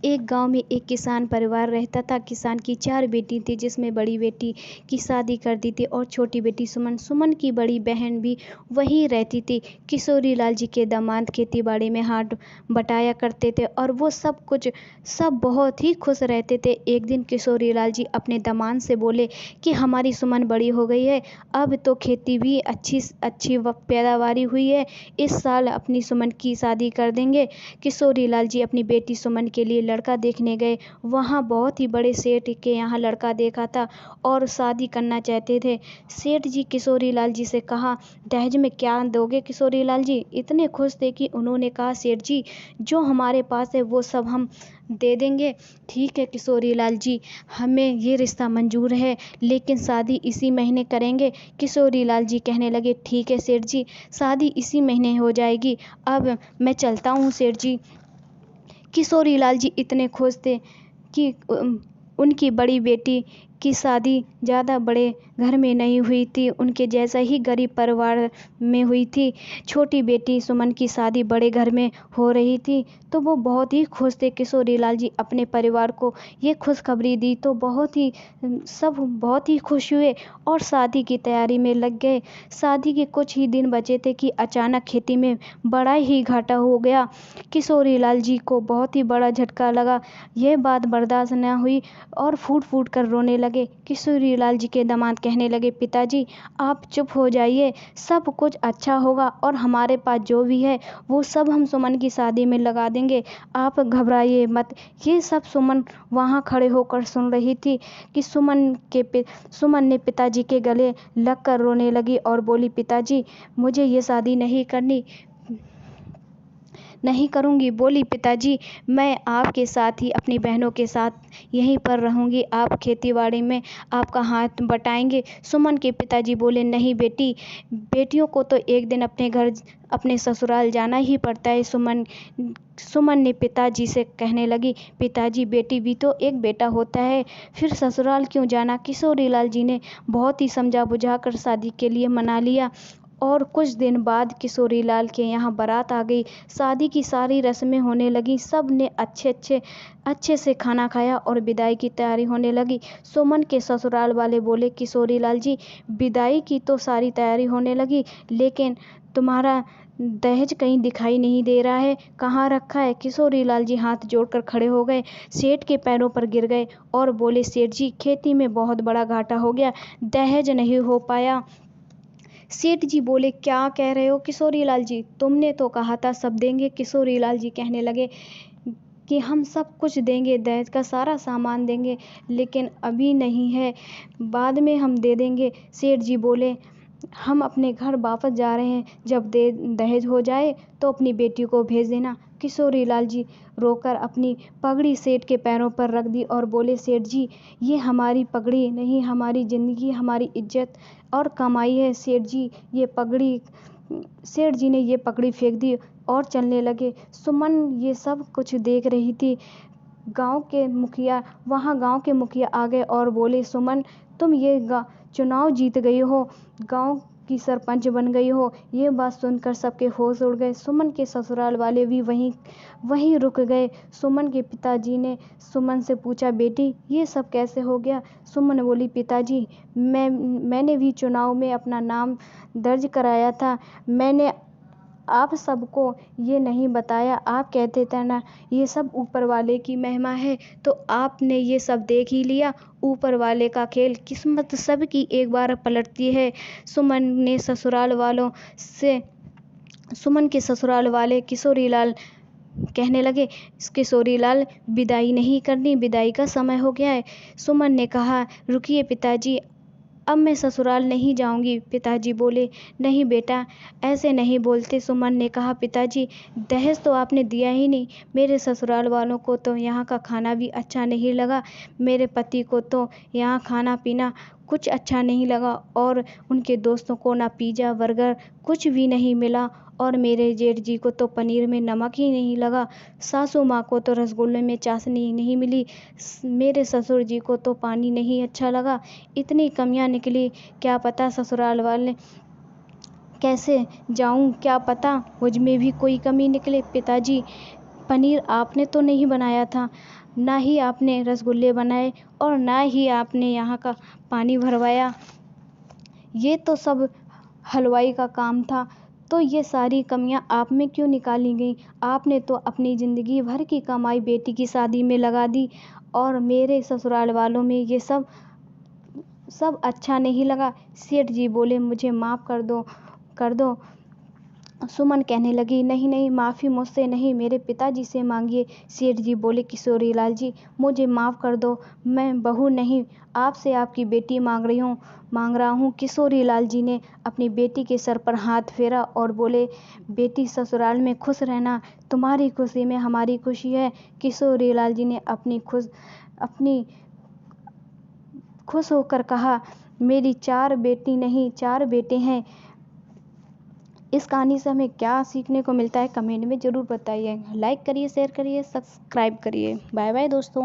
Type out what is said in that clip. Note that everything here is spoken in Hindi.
एक गांव में एक किसान परिवार रहता था। किसान की 4 बेटी थी, जिसमें बड़ी बेटी की शादी कर दी थी और छोटी बेटी सुमन सुमन की बड़ी बहन भी वहीं रहती थी। किशोरी लाल जी के दामाद खेती बाड़ी में हाथ बटाया करते थे और वो सब बहुत ही खुश रहते थे। एक दिन किशोरी लाल जी अपने दामाद से बोले कि हमारी सुमन बड़ी हो गई है, अब तो खेती भी अच्छी अच्छी पैदावारी हुई है, इस साल अपनी सुमन की शादी कर देंगे। किशोरी लाल जी अपनी बेटी सुमन के लिए लड़का देखने गए। वहाँ बहुत ही बड़े सेठ के यहाँ लड़का देखा था और शादी करना चाहते थे। सेठ जी किशोरी लाल जी से कहा, दहेज में क्या दोगे? किशोरी लाल जी इतने खुश थे कि उन्होंने कहा, सेठ जी जो हमारे पास है वो सब हम दे देंगे। ठीक है किशोरी लाल जी, हमें ये रिश्ता मंजूर है, लेकिन शादी इसी महीने करेंगे। किशोरी लाल जी कहने लगे, ठीक है सेठ जी, शादी इसी महीने हो जाएगी। अब मैं चलता हूँ सेठ जी। किशोरी लाल जी इतने खुश थे कि उनकी बड़ी बेटी की शादी ज़्यादा बड़े घर में नहीं हुई थी, उनके जैसा ही गरीब परिवार में हुई थी। छोटी बेटी सुमन की शादी बड़े घर में हो रही थी, तो वो बहुत ही खुश थे। किशोरी लाल जी अपने परिवार को ये खुशखबरी दी तो सब बहुत ही खुश हुए और शादी की तैयारी में लग गए। शादी के कुछ ही दिन बचे थे कि अचानक खेती में बड़ा ही घाटा हो गया। किशोरी लाल जी को बहुत ही बड़ा झटका लगा। यह बात बर्दाश्त न हुई और फूट फूट कर रोने लगे। किशोरी लाल जी के दामाद कहने लगे, पिताजी आप चुप हो जाइए, सब कुछ अच्छा होगा और हमारे पास जो भी है वो सब हम सुमन की शादी में लगा देंगे, आप घबराइए मत। ये सब सुमन वहाँ खड़े होकर सुन रही थी कि सुमन ने पिताजी के गले लग कर रोने लगी और बोली, पिताजी मुझे ये शादी नहीं करूँगी। बोली, पिताजी मैं आपके साथ ही अपनी बहनों के साथ यहीं पर रहूँगी, आप खेतीबाड़ी में आपका हाथ बटाएंगे। सुमन के पिताजी बोले, नहीं बेटी, बेटियों को तो एक दिन अपने घर अपने ससुराल जाना ही पड़ता है। सुमन ने पिताजी से कहने लगी, पिताजी बेटी भी तो एक बेटा होता है, फिर ससुराल क्यों जाना? किशोरी लाल जी ने बहुत ही समझा बुझा कर शादी के लिए मना लिया और कुछ दिन बाद किशोरी लाल के यहाँ बारात आ गई। शादी की सारी रस्में होने लगी, सब ने अच्छे से खाना खाया और विदाई की तैयारी होने लगी। सुमन के ससुराल वाले बोले, किशोरी लाल जी विदाई की तो सारी तैयारी होने लगी, लेकिन तुम्हारा दहेज कहीं दिखाई नहीं दे रहा है, कहाँ रखा है? किशोरी लाल जी हाथ जोड़कर खड़े हो गए, सेठ के पैरों पर गिर गए और बोले, सेठ जी खेती में बहुत बड़ा घाटा हो गया, दहेज नहीं हो पाया। सेठ जी बोले, क्या कह रहे हो किशोरी लाल जी, तुमने तो कहा था सब देंगे। किशोरी लाल जी कहने लगे कि हम सब कुछ देंगे, दहेज का सारा सामान देंगे, लेकिन अभी नहीं है, बाद में हम दे देंगे। सेठ जी बोले, हम अपने घर वापस जा रहे हैं, जब दहेज हो जाए तो अपनी बेटी को भेज देना। किशोरी लाल जी रोकर अपनी पगड़ी सेठ के पैरों पर रख दी और बोले, सेठ जी ये हमारी पगड़ी नहीं, हमारी ज़िंदगी, हमारी इज्जत और कमाई है। सेठ जी ने ये पगड़ी फेंक दी और चलने लगे। सुमन ये सब कुछ देख रही थी। गांव के मुखिया आ गए और बोले, सुमन तुम ये चुनाव जीत गई हो, गांव की सरपंच बन गई हो। ये बात सुनकर सबके होश उड़ गए। सुमन के ससुराल वाले भी वहीं रुक गए। सुमन के पिताजी ने सुमन से पूछा, बेटी ये सब कैसे हो गया? सुमन बोली, पिताजी मैंने भी चुनाव में अपना नाम दर्ज कराया था, मैंने आप सबको ये नहीं बताया, आप कहते थे ना ये सब ऊपर वाले की महिमा है, तो आपने ये सब देख ही लिया। ऊपर वाले का खेल, किस्मत सबकी एक बार पलटती है। सुमन के ससुराल वाले किशोरी लाल कहने लगे, किशोरी लाल विदाई नहीं करनी, विदाई का समय हो गया है। सुमन ने कहा, रुकिए पिताजी, अब मैं ससुराल नहीं जाऊंगी। पिताजी बोले, नहीं बेटा ऐसे नहीं बोलते। सुमन ने कहा, पिताजी दहेज तो आपने दिया ही नहीं, मेरे ससुराल वालों को तो यहाँ का खाना भी अच्छा नहीं लगा, मेरे पति को तो यहाँ खाना पीना कुछ अच्छा नहीं लगा और उनके दोस्तों को ना पिज़्ज़ा बर्गर कुछ भी नहीं मिला और मेरे जेठ जी को तो पनीर में नमक ही नहीं लगा, सासू माँ को तो रसगुल्ले में चाशनी नहीं मिली, मेरे ससुर जी को तो पानी नहीं अच्छा लगा। इतनी कमियां निकली, क्या पता ससुराल वाले कैसे जाऊं, क्या पता मुझ में भी कोई कमी निकले। पिताजी पनीर आपने तो नहीं बनाया था, ना ही आपने रसगुल्ले बनाए और ना ही आपने यहाँ का पानी भरवाया। ये तो सब हलवाई का काम था। तो ये सारी कमियां आप में क्यों निकाली गई? आपने तो अपनी ज़िंदगी भर की कमाई बेटी की शादी में लगा दी और मेरे ससुराल वालों में ये सब अच्छा नहीं लगा। सेठ जी बोले मुझे माफ़ कर दो। सुमन कहने लगी नहीं नहीं, माफ़ी मुझसे नहीं, मेरे पिताजी से मांगिए। सेठ जी बोले किशोरी लाल जी मुझे माफ़ कर दो, मैं बहू नहीं, आपसे आपकी बेटी मांग रहा हूँ। किशोरी लाल जी ने अपनी बेटी के सर पर हाथ फेरा और बोले बेटी ससुराल में खुश रहना, तुम्हारी खुशी में हमारी खुशी है। किशोरी लाल जी ने अपनी खुश होकर कहा मेरी 4 बेटी नहीं 4 बेटे हैं। इस कहानी से हमें क्या सीखने को मिलता है कमेंट में ज़रूर बताइए। लाइक करिए, शेयर करिए, सब्सक्राइब करिए। बाय बाय दोस्तों।